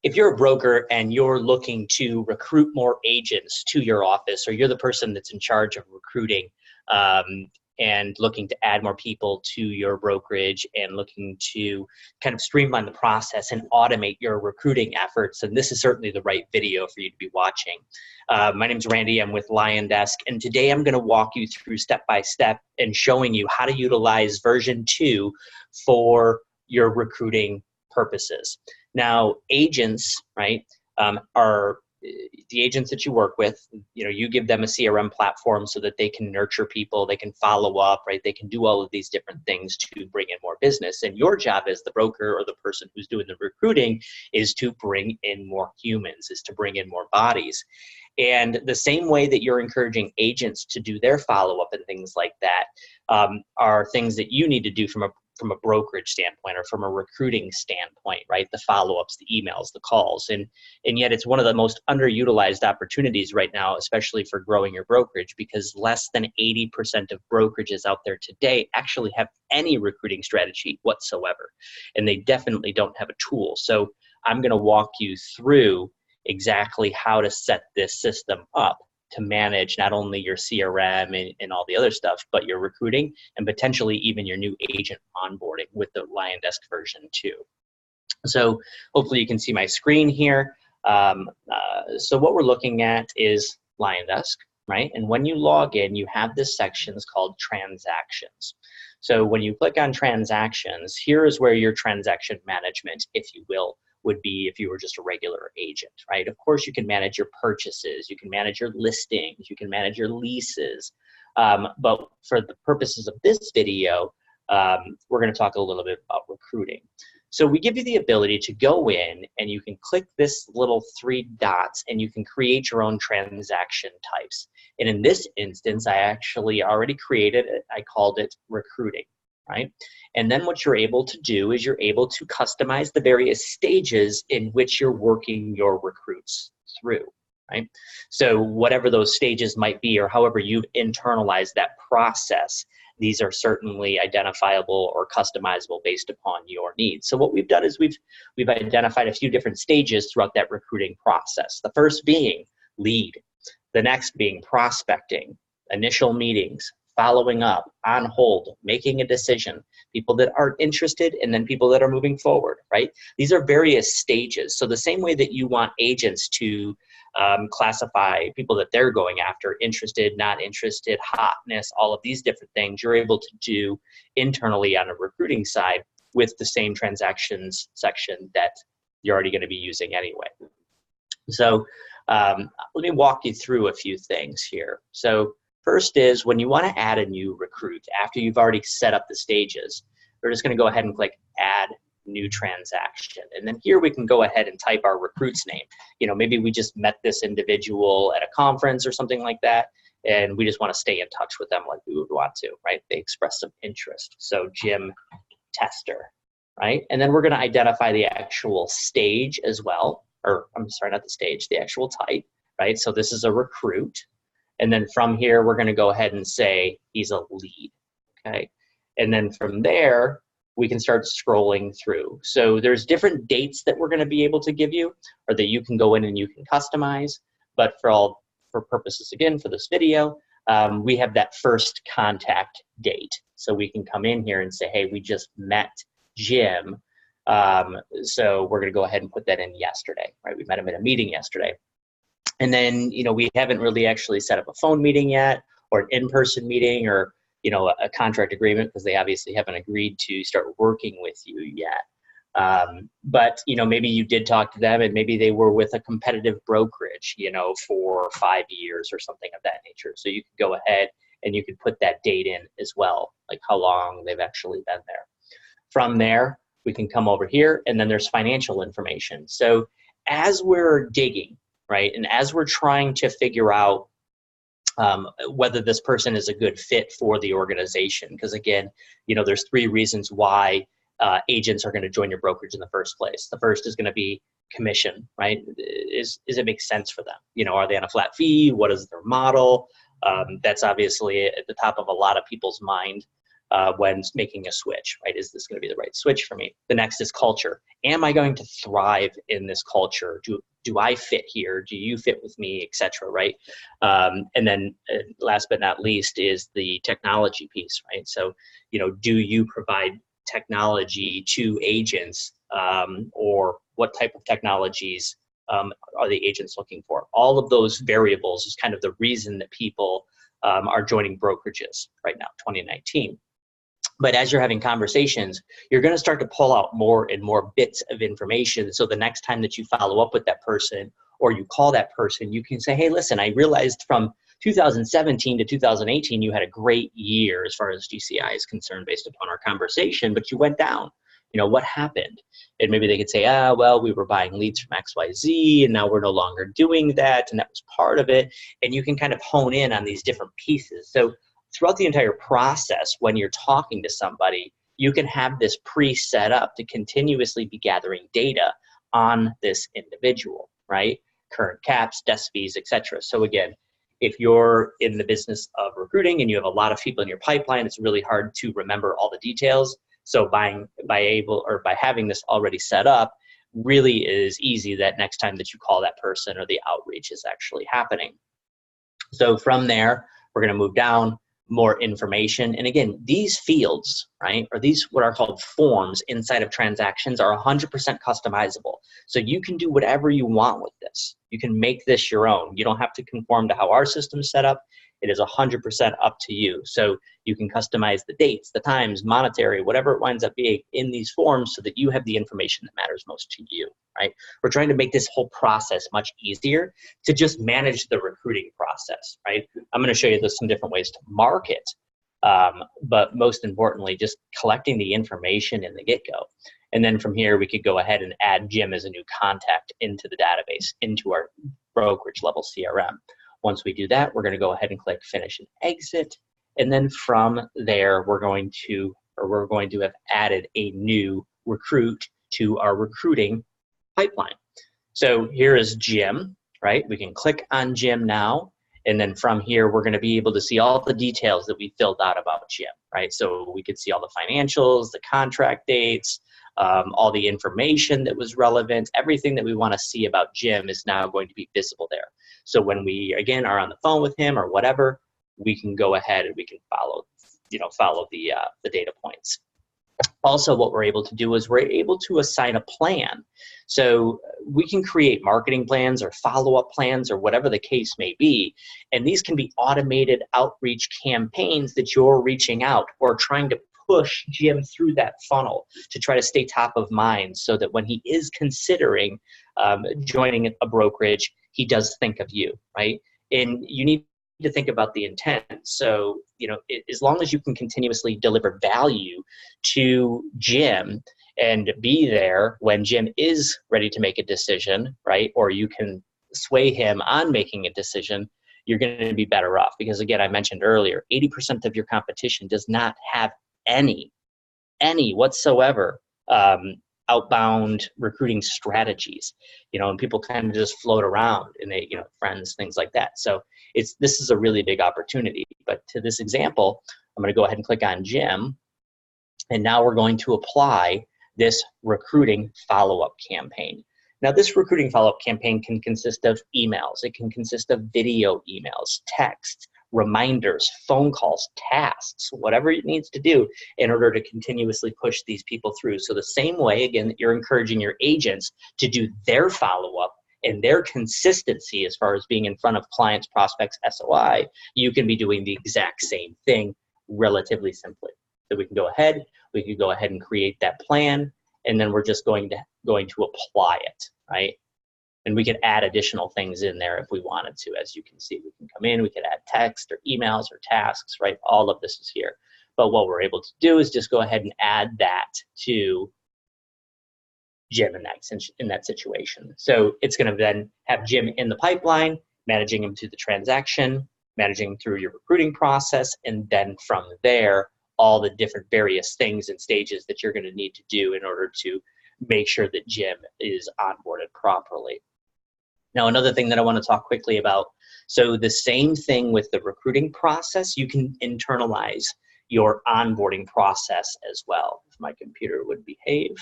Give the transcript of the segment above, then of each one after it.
if you're a broker and you're looking to recruit more agents to your office, or you're the person that's in charge of recruiting and looking to add more people to your brokerage and looking to kind of streamline the process and automate your recruiting efforts, and this is certainly the right video for you to be watching. My name is Randy. I'm with LionDesk, and today I'm going to walk you through step by step and showing you how to utilize version 2 for your recruiting purposes. Now, agents, right, are the agents that you work with. You give them a CRM platform so that they can nurture people, they can follow up, right? They can do all of these different things to bring in more business. And your job as the broker or the person who's doing the recruiting is to bring in more humans, is to bring in more bodies. And the same way that you're encouraging agents to do their follow-up and things like that are things that you need to do from a brokerage standpoint or from a recruiting standpoint, right? The follow-ups, the emails, the calls. And yet it's one of the most underutilized opportunities right now, especially for growing your brokerage, because less than 80% of brokerages out there today actually have any recruiting strategy whatsoever. And they definitely don't have a tool. So I'm going to walk you through exactly how to set this system up to manage not only your CRM and all the other stuff, but your recruiting and potentially even your new agent onboarding with the LionDesk version 2. So hopefully you can see my screen here. So what we're looking at is LionDesk, right? And when you log in, you have this section called transactions. So when you click on transactions, here is where your transaction management, if you will, would be if you were just a regular agent, right? Of course, you can manage your purchases, you can manage your listings, you can manage your leases. But for the purposes of this video, we're going to talk a little bit about recruiting. So we give you the ability to go in and you can click this little 3 dots and you can create your own transaction types. And in this instance, I actually already created it. I called it recruiting, right? And then what you're able to do is you're able to customize the various stages in which you're working your recruits through, right? So whatever those stages might be, or however you've internalized that process, these are certainly identifiable or customizable based upon your needs. So what we've done is we've identified a few different stages throughout that recruiting process. The first being lead, the next being prospecting, initial meetings, following up, on hold, making a decision, people that aren't interested, and then people that are moving forward, right? These are various stages. So the same way that you want agents to classify people that they're going after, interested, not interested, hotness, all of these different things, you're able to do internally on a recruiting side with the same transactions section that you're already going to be using anyway. So let me walk you through a few things here. So first is when you want to add a new recruit, after you've already set up the stages, we're just going to go ahead and click Add New Transaction. And then here we can go ahead and type our recruit's name. Maybe we just met this individual at a conference or something like that, and we just want to stay in touch with them like we would want to, right? They expressed some interest. So Jim Tester, right? And then we're going to identify the actual stage as well, or I'm sorry, not the stage, the actual type, right? So this is a recruit. And then from here, we're going to go ahead and say he's a lead, okay? And then from there, we can start scrolling through. So there's different dates that we're going to be able to give you, or that you can go in and you can customize. But for purposes, again, for this video, we have that first contact date. So we can come in here and say, hey, we just met Jim. So we're going to go ahead and put that in yesterday, right? We met him at a meeting yesterday. And then, we haven't really actually set up a phone meeting yet, or an in-person meeting, or, a contract agreement, because they obviously haven't agreed to start working with you yet. But, maybe you did talk to them and maybe they were with a competitive brokerage, for 5 years or something of that nature. So you could go ahead and you could put that date in as well, like how long they've actually been there. From there, we can come over here and then there's financial information. So as we're digging, right, and as we're trying to figure out whether this person is a good fit for the organization, because again, there's 3 reasons why agents are going to join your brokerage in the first place. The first is going to be commission, right? Is it make sense for them? Are they on a flat fee? What is their model? That's obviously at the top of a lot of people's mind when making a switch, right? Is this going to be the right switch for me? The next is culture. Am I going to thrive in this culture? Do I fit here? Do you fit with me, etc., right? And then last but not least is the technology piece, right? So, do you provide technology to agents, or what type of technologies are the agents looking for? All of those variables is kind of the reason that people are joining brokerages right now, 2019. But as you're having conversations, you're going to start to pull out more and more bits of information. So the next time that you follow up with that person or you call that person, you can say, hey, listen, I realized from 2017 to 2018, you had a great year as far as GCI is concerned based upon our conversation, but you went down. What happened? And maybe they could say, well, we were buying leads from XYZ and now we're no longer doing that. And that was part of it. And you can kind of hone in on these different pieces. So throughout the entire process, when you're talking to somebody, you can have this pre-set up to continuously be gathering data on this individual, right? Current caps, desk fees, etc. So again, if you're in the business of recruiting and you have a lot of people in your pipeline, it's really hard to remember all the details. So by having this already set up really is easy that next time that you call that person or the outreach is actually happening. So from there, we're going to move down. More information. And again, these fields, right, or these what are called forms inside of transactions are 100% customizable. So you can do whatever you want with this. You can make this your own. You don't have to conform to how our system is set up. It is 100% up to you. So you can customize the dates, the times, monetary, whatever it winds up being in these forms so that you have the information that matters most to you, right? We're trying to make this whole process much easier to just manage the recruiting process, right? I'm going to show you some different ways to market, but most importantly, just collecting the information in the get-go. And then from here, we could go ahead and add Jim as a new contact into the database, into our brokerage level CRM. Once we do that, we're going to go ahead and click Finish and Exit. And then from there, we're going to have added a new recruit to our recruiting pipeline. So here is Jim, right? We can click on Jim now. And then from here, we're going to be able to see all the details that we filled out about Jim, right? So we could see all the financials, the contract dates, all the information that was relevant. Everything that we want to see about Jim is now going to be visible there. So when we, again, are on the phone with him or whatever, we can go ahead and we can follow the data points. Also, what we're able to do is we're able to assign a plan. So we can create marketing plans or follow-up plans or whatever the case may be. And these can be automated outreach campaigns that you're reaching out or trying to push Jim through that funnel to try to stay top of mind so that when he is considering joining a brokerage, he does think of you, right? And you need to think about the intent. So, as long as you can continuously deliver value to Jim and be there when Jim is ready to make a decision, right? Or you can sway him on making a decision, you're going to be better off. Because again, I mentioned earlier, 80% of your competition does not have any whatsoever outbound recruiting strategies, and people kind of just float around and they, friends, things like that. So this is a really big opportunity. But to this example, I'm going to go ahead and click on Jim. And now we're going to apply this recruiting follow-up campaign. Now, this recruiting follow-up campaign can consist of emails. It can consist of video emails, text, reminders, phone calls, tasks, whatever it needs to do in order to continuously push these people through. So the same way, again, that you're encouraging your agents to do their follow-up and their consistency as far as being in front of clients, prospects, SOI, you can be doing the exact same thing relatively simply. So we can go ahead and create that plan, and then we're just going to apply it, right? And we could add additional things in there if we wanted to. As you can see, we can come in, we could add text or emails or tasks, right? All of this is here. But what we're able to do is just go ahead and add that to Jim in that situation. So it's going to then have Jim in the pipeline, managing him through the transaction, managing him through your recruiting process, and then from there, all the different various things and stages that you're going to need to do in order to make sure that Jim is onboarded properly. Now, another thing that I want to talk quickly about, so the same thing with the recruiting process, you can internalize your onboarding process as well. If my computer would behave.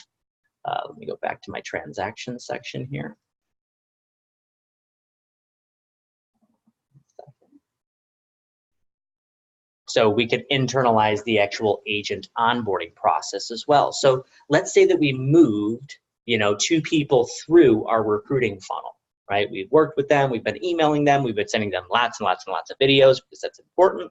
Let me go back to my transactions section here. So we could internalize the actual agent onboarding process as well. So let's say that we moved, 2 people through our recruiting funnel, right? We've worked with them, we've been emailing them, we've been sending them lots and lots and lots of videos because that's important.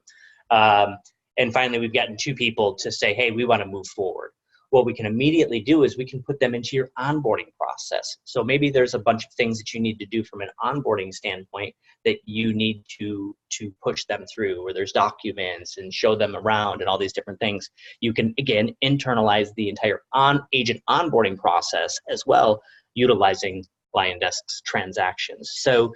And finally, we've gotten 2 people to say, hey, we want to move forward. What we can immediately do is we can put them into your onboarding process. So maybe there's a bunch of things that you need to do from an onboarding standpoint that you need to push them through, or there's documents and show them around and all these different things. You can, again, internalize the entire agent onboarding process as well, utilizing LionDesk's transactions. So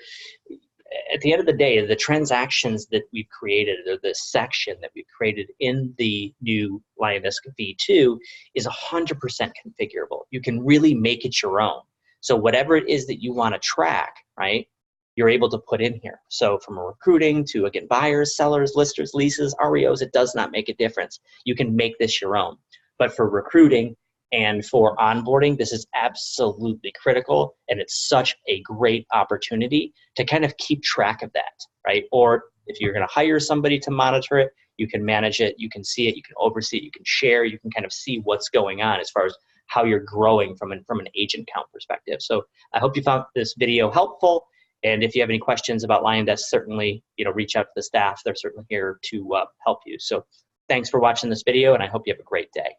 at the end of the day, the transactions that we've created, or the section that we've created in the new LionDesk V2 is 100% configurable. You can really make it your own. So whatever it is that you want to track, right, you're able to put in here. So from recruiting to, again, buyers, sellers, listers, leases, REOs, it does not make a difference. You can make this your own. But for recruiting and for onboarding, this is absolutely critical, and it's such a great opportunity to kind of keep track of that, right? Or if you're going to hire somebody to monitor it, you can manage it, you can see it, you can oversee it, you can share, you can kind of see what's going on as far as how you're growing from an agent count perspective. So I hope you found this video helpful, and if you have any questions about LionDesk, certainly reach out to the staff. They're certainly here to help you. So thanks for watching this video, and I hope you have a great day.